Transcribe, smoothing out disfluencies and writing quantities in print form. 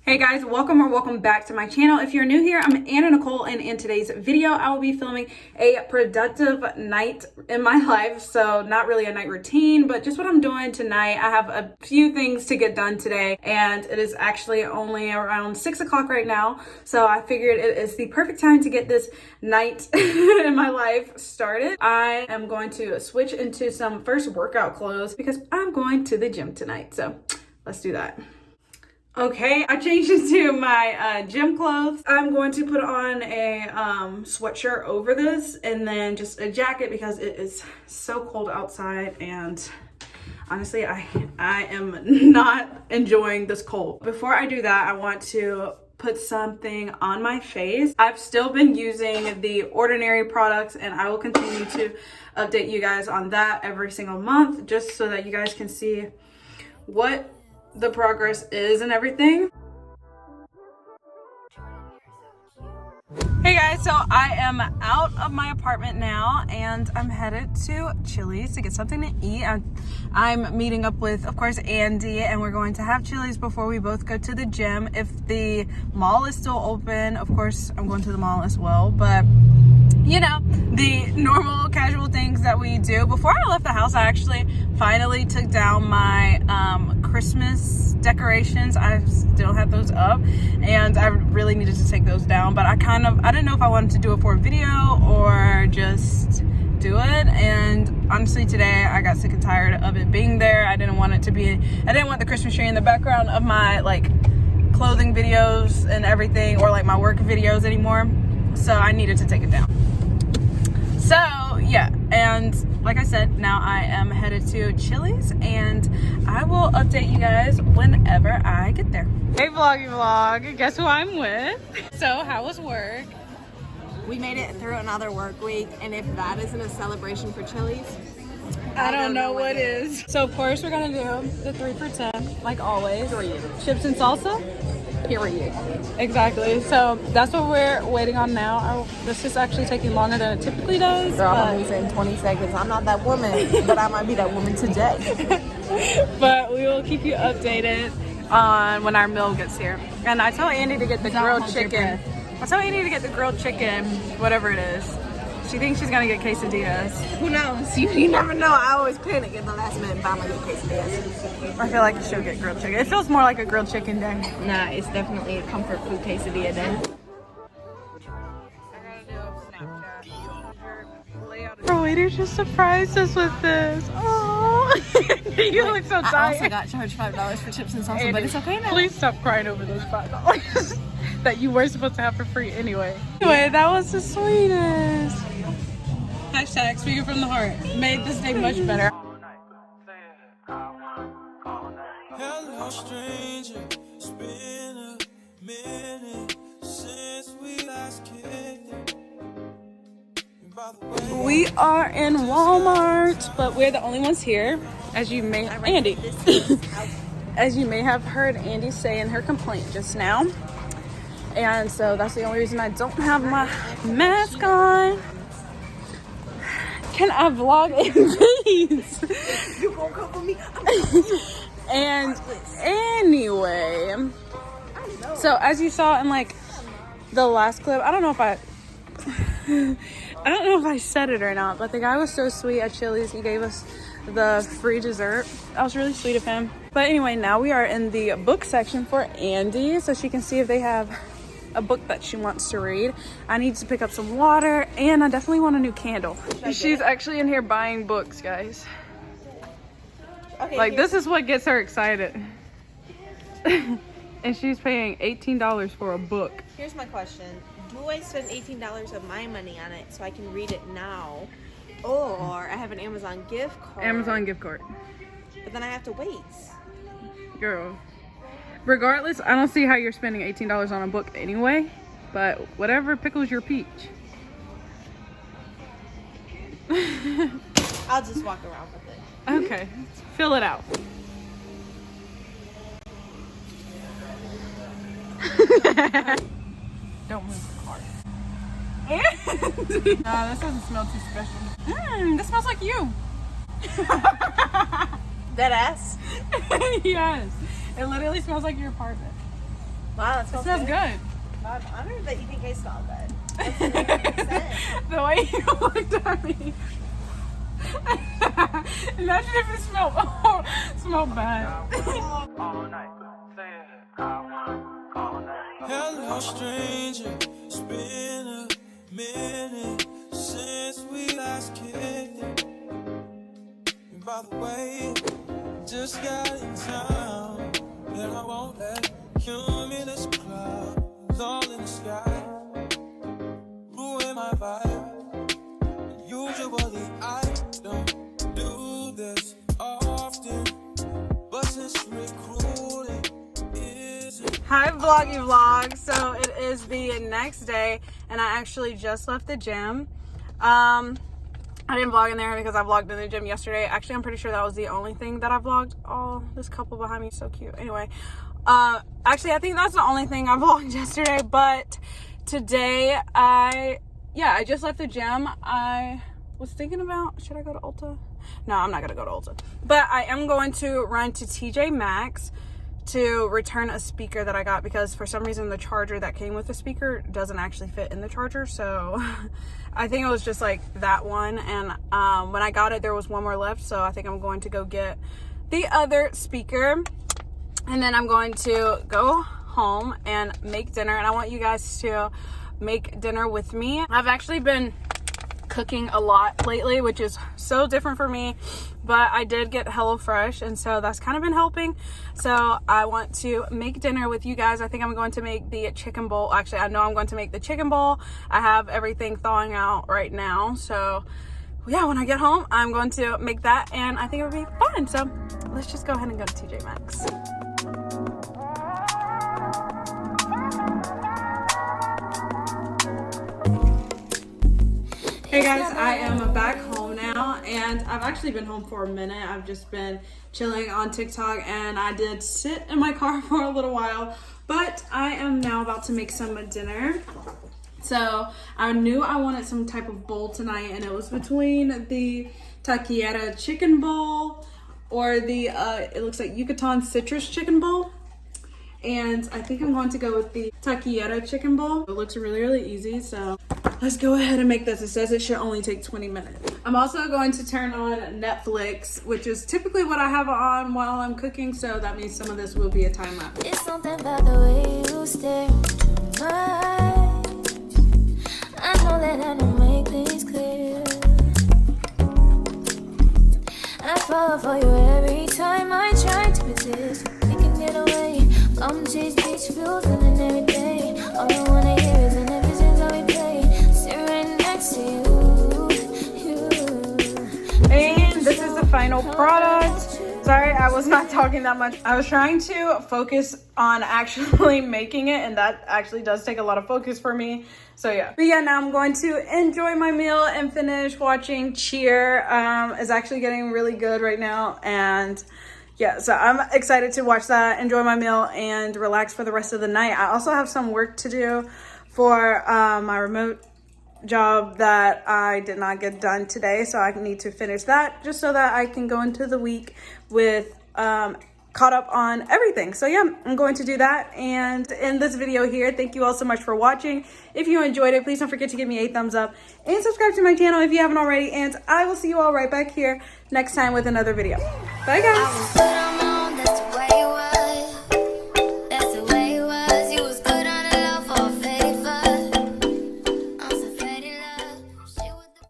Hey guys, welcome back to my channel. If you're new here, I'm Anna Nicole, and in today's video I will be filming a productive night in my life. So not really a night routine, but just what I'm doing tonight. I have a few things to get done today, and it is actually only around 6 o'clock right now, so I figured it is the perfect time to get this night in my life started. I am going to switch into some first workout clothes because I'm going to the gym tonight, so let's do that. Okay, I changed into my gym clothes. I'm going to put on a sweatshirt over this and then just a jacket because it is so cold outside, and honestly I am not enjoying this cold. Before I do that, I want to put something on my face. I've still been using the Ordinary products, and I will continue to update you guys on that every single month just so that you guys can see what the progress is and everything. Hey guys, so I am out of my apartment now and I'm headed to Chili's to get something to eat. I'm meeting up with, of course, Andy, and we're going to have Chili's before we both go to the gym. If the mall is still open, of course I'm going to the mall as well, but you know, the normal casual things that we do. Before I left the house, I actually finally took down my Christmas decorations. I still had those up and I really needed to take those down, but I didn't know if I wanted to do it for a video or just do it. And honestly, today I got sick and tired of it being there. I didn't want the Christmas tree in the background of my like clothing videos and everything, or like my work videos anymore. So I needed to take it down. So yeah, and like I said, now I am headed to Chili's and I will update you guys whenever I get there. Hey vloggy vlog, guess who I'm with? So how was work? We made it through another work week, and if that isn't a celebration for Chili's, I don't know what is. So of course we're gonna do the 3 for 10, like always. Chips and salsa? Period. Exactly. So that's what we're waiting on now. This is actually taking longer than it typically does. Girl, I'm gonna in 20 seconds. I'm not that woman, but I might be that woman today. But we will keep you updated on when our meal gets here. And I told Andy to get the grilled chicken. Whatever it is. She thinks she's gonna get quesadillas. Who knows? You never know. I always panic in the last minute and buy my good quesadillas. I feel like she'll get grilled chicken. It feels more like a grilled chicken day. Nah, it's definitely a comfort food quesadilla day. Our waiter just surprised us with this. Oh, you look so tired. I also got charged $5 for chips and salsa, but it's okay now. Please stop crying over those $5 that you were supposed to have for free anyway. Anyway, that was the sweetest. Hashtag speaking from the heart. Made this day much better. Hello, stranger. It's been a minute since we last kicked it. We are in Walmart, but we're the only ones here. As you may as you may have heard Andy say in her complaint just now. And so that's the only reason I don't have my mask on. Can I vlog in peace? You gonna come for me? And anyway, so as you saw in like the last clip, I don't know if I said it or not, but the guy was so sweet at Chili's. He gave us the free dessert. That was really sweet of him. But anyway, now we are in the book section for Andy, so she can see if they have a book that she wants to read. I need to pick up some water, and I definitely want a new candle. She's actually in here buying books, guys. Okay, like this is what gets her excited. And she's paying $18 for a book. Here's my question. Do I spend $18 of my money on it so I can read it now? Or I have an Amazon gift card. Amazon gift card. But then I have to wait. Girl. Regardless, I don't see how you're spending $18 on a book anyway, but whatever pickles your peach. I'll just walk around with it. Okay, fill it out. Don't move the cart. Nah, this doesn't smell too special. This smells like you. That ass? Yes. It literally smells like your apartment. Wow, It smells good. I'm honored that you think I smell good. That's really good. The way you looked at me. Imagine if it smelled bad. Hello, stranger. It's been a minute since we last kicked it. And by the way, just got in town, and I won't let cumulus clouds all in the sky ruin my vibe. Usually I don't do this often, but since recruiting isn't. Hi vloggy vlog. So it is the next day and I actually just left the gym. I didn't vlog in there because I vlogged in the gym yesterday. Actually, I'm pretty sure that was the only thing that I vlogged. Oh, this couple behind me is so cute. Anyway, actually I think that's the only thing I vlogged yesterday, but today I just left the gym. I was thinking about, should I go to Ulta? No, I'm not gonna go to Ulta, but I am going to run to TJ Maxx to return a speaker that I got because for some reason the charger that came with the speaker doesn't actually fit in the charger. So I think it was just like that one, and when I got it there was one more left, so I think I'm going to go get the other speaker, and then I'm going to go home and make dinner, and I want you guys to make dinner with me. I've actually been cooking a lot lately, which is so different for me, but I did get HelloFresh, and so that's kind of been helping. So I want to make dinner with you guys. I think I'm going to make the chicken bowl. Actually, I know I'm going to make the chicken bowl. I have everything thawing out right now, so yeah, when I get home I'm going to make that, and I think it'll be fun. So let's just go ahead and go to TJ Maxx. Hey guys, I am back home now, and I've actually been home for a minute. I've just been chilling on TikTok, and I did sit in my car for a little while, but I am now about to make some dinner. So I knew I wanted some type of bowl tonight, and it was between the taquiera chicken bowl or the it looks like Yucatan citrus chicken bowl. And I think I'm going to go with the taquiera chicken bowl. It looks really easy, so let's go ahead and make this. It says it should only take 20 minutes. I'm also going to turn on Netflix, which is typically what I have on while I'm cooking, so that means some of this will be a time lapse. It's something about the way you stare into my eyes. I know that I don't make things clear. I fall for you every time I try to resist. We can get away. I'm chase beach views and every day. All I wanna hear is an episode how we play. Sit right next to you. And this is the final product. Sorry, I was not talking that much. I was trying to focus on actually making it, and that actually does take a lot of focus for me. So yeah. But yeah, now I'm going to enjoy my meal and finish watching Cheer. It's actually getting really good right now, and yeah, so I'm excited to watch that, enjoy my meal, and relax for the rest of the night. I also have some work to do for my remote job that I did not get done today, so I need to finish that just so that I can go into the week with caught up on everything. So yeah, I'm going to do that and end this video here. Thank you all so much for watching. If you enjoyed it, please don't forget to give me a thumbs up and subscribe to my channel if you haven't already, and I will see you all right back here next time with another video. Bye guys.